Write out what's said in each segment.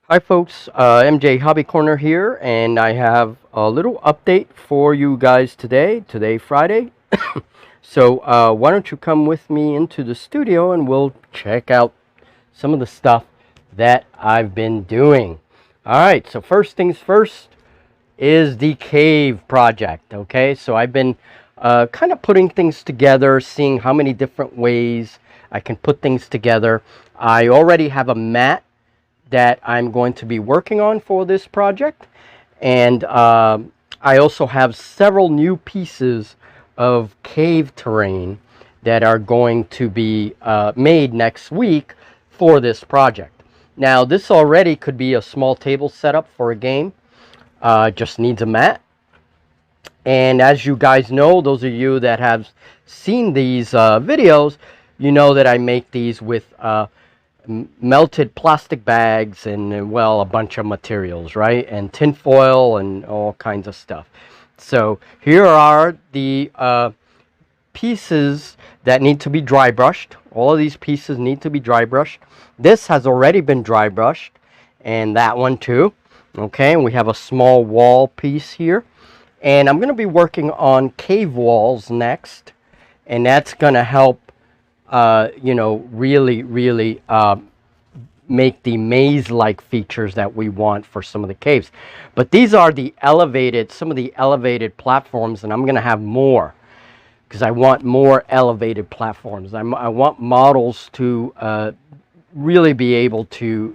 Hi folks, MJ Hobby Corner here, and I have a little update for you guys today Friday. So why don't you come with me into the studio and we'll check out some of the stuff that I've been doing. Alright, so first things first is the cave project, okay? So I've been kind of putting things together, seeing how many different ways I can put things together. I already have a mat that I'm going to be working on for this project, and I also have several new pieces of cave terrain that are going to be made next week for this project. Now this already could be a small table setup for a game. Just needs a mat, and as you guys know, those of you that have seen these videos, you know that I make these with melted plastic bags and well, a bunch of materials, right? And tin foil and all kinds of stuff. So here are the pieces that need to be dry brushed. All of these pieces need to be dry brushed. This has already been dry brushed, and that one too. Okay, and we have a small wall piece here, and I'm going to be working on cave walls next, and that's going to help really make the maze-like features that we want for some of the caves. But these are some of the elevated platforms, and I'm going to have more because I want more elevated platforms. I want models to really be able to,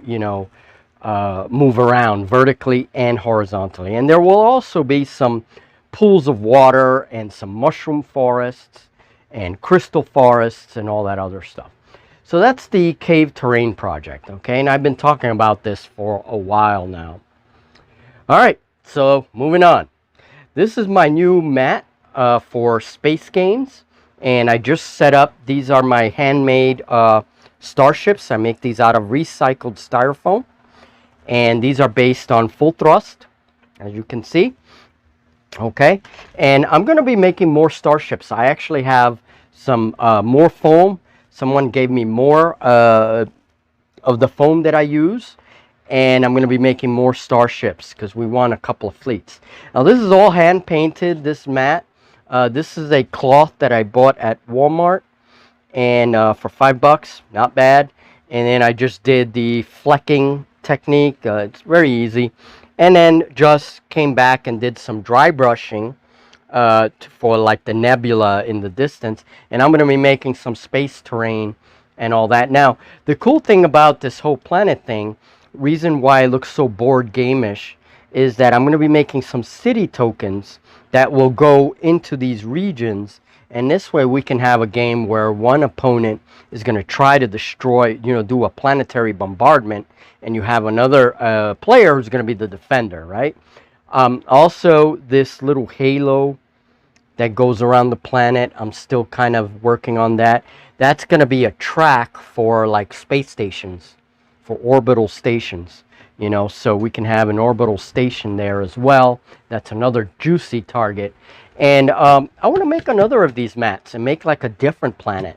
move around vertically and horizontally. And there will also be some pools of water and some mushroom forests and crystal forests and all that other stuff. So that's the cave terrain project, okay? And I've been talking about this for a while now. All right, so moving on. This is my new mat for space games, and I just set up, these are my handmade starships. I make these out of recycled styrofoam, and these are based on full thrust, as you can see. Okay, and I'm going to be making more starships. I actually have some more foam. Someone gave me more of the foam that I use, and I'm going to be making more starships because we want a couple of fleets. Now this is all hand painted, this mat. This is a cloth that I bought at Walmart, and for $5, not bad. And then I just did the flecking technique. It's very easy. And then just came back and did some dry brushing for like the nebula in the distance. And I'm going to be making some space terrain and all that. Now, the cool thing about this whole planet thing, reason why it looks so board game-ish, is that I'm going to be making some city tokens that will go into these regions. And this way we can have a game where one opponent is going to try to destroy, do a planetary bombardment, and you have another player who's going to be the defender, right? Also, this little halo that goes around the planet, I'm still kind of working on that. That's going to be a track for like space stations, for orbital stations, so we can have an orbital station there as well. That's another juicy target. And I want to make another of these mats and make like a different planet,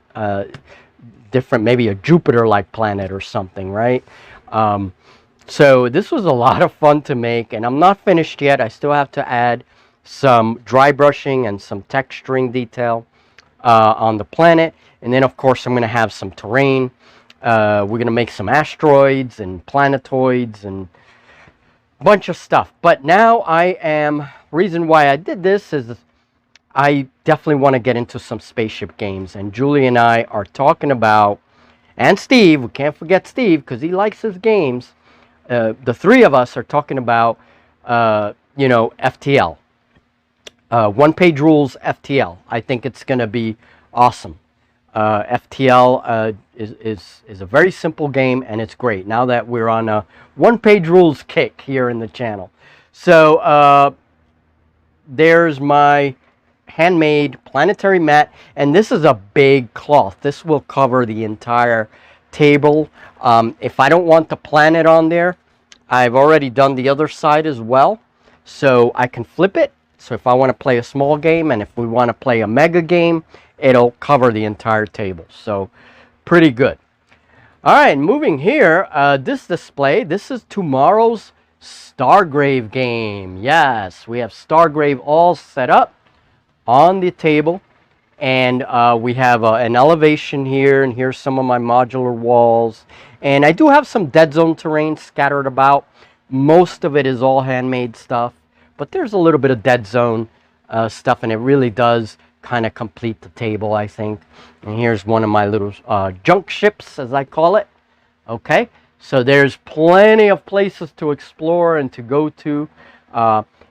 maybe a Jupiter-like planet or something, right? So this was a lot of fun to make, and I'm not finished yet. I still have to add some dry brushing and some texturing detail on the planet. And then, of course, I'm going to have some terrain. We're going to make some asteroids and planetoids and a bunch of stuff. But now reason why I did this is I definitely want to get into some spaceship games. And Julie and I are talking about, and Steve, we can't forget Steve because he likes his games. The three of us are talking about, FTL. One-page rules FTL. I think it's going to be awesome. FTL is a very simple game, and it's great now that we're on a one-page rules kick here in the channel. So there's my handmade planetary mat, and this is a big cloth. This will cover the entire table. If I don't want the planet on there, I've already done the other side as well, so I can flip it. So if I want to play a small game, and if we want to play a mega game, it'll cover the entire table. So pretty good. All right, moving here, this display, this is tomorrow's stargrave game. Yes, we have stargrave all set up on the table. And we have an elevation here, and here's some of my modular walls. And I do have some dead zone terrain scattered about. Most of it is all handmade stuff, but there's a little bit of dead zone stuff, and it really does kind of complete the table, I think. And here's one of my little junk ships, as I call it. Okay, so there's plenty of places to explore and to go to.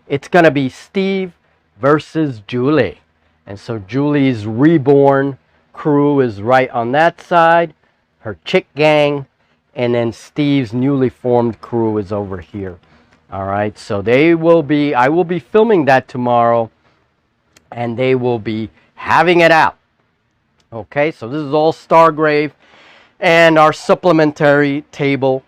It's going to be Steve versus Julie. And so Julie's reborn crew is right on that side, her chick gang, and then Steve's newly formed crew is over here. All right, so I will be filming that tomorrow, and they will be having it out. Okay, so this is all stargrave and our supplementary table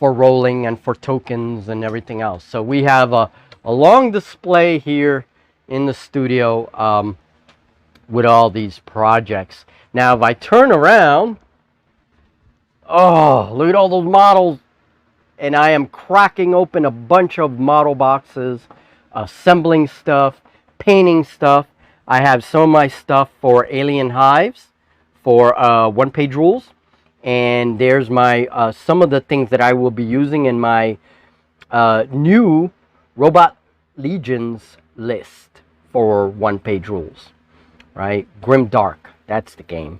for rolling and for tokens and everything else. So we have a long display here in the studio with all these projects. Now, if I turn around, oh, look at all those models. And I am cracking open a bunch of model boxes, assembling stuff, painting stuff. I have some of my stuff for alien hives, for one-page rules. And there's my some of the things that I will be using in my new Robot Legions list for one-page rules, right? Grim Dark, that's the game.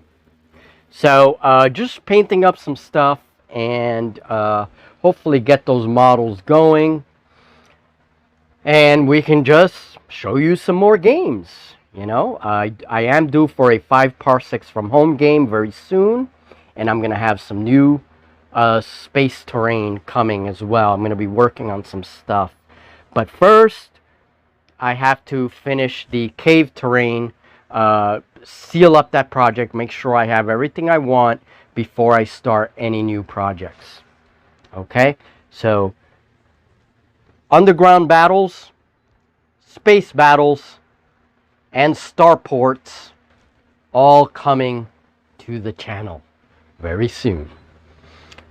So just painting up some stuff and hopefully get those models going, and we can just show you some more games. You know, I am due for a 5 parsecs from home game very soon, and I'm gonna have some new space terrain coming as well. I'm gonna be working on some stuff, but first I have to finish the cave terrain, seal up that project, make sure I have everything I want before I start any new projects. Okay, so underground battles, space battles, and starports all coming to the channel very soon.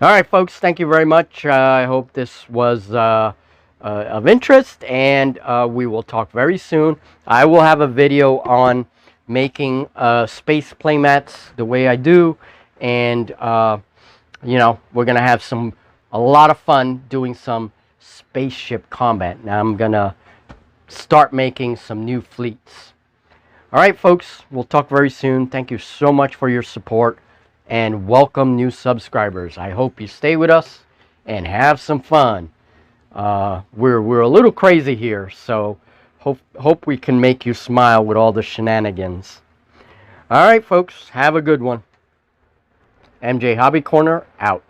All right, folks, thank you very much. I hope this was of interest, and we will talk very soon. I will have a video on making space playmats the way I do, and you know, we're gonna have a lot of fun doing some spaceship combat. Now I'm gonna start making some new fleets. All right, folks, we'll talk very soon. Thank you so much for your support, and welcome new subscribers. I hope you stay with us and have some fun. We're a little crazy here, so hope we can make you smile with all the shenanigans. All right, folks, have a good one. MJ Hobby Corner out.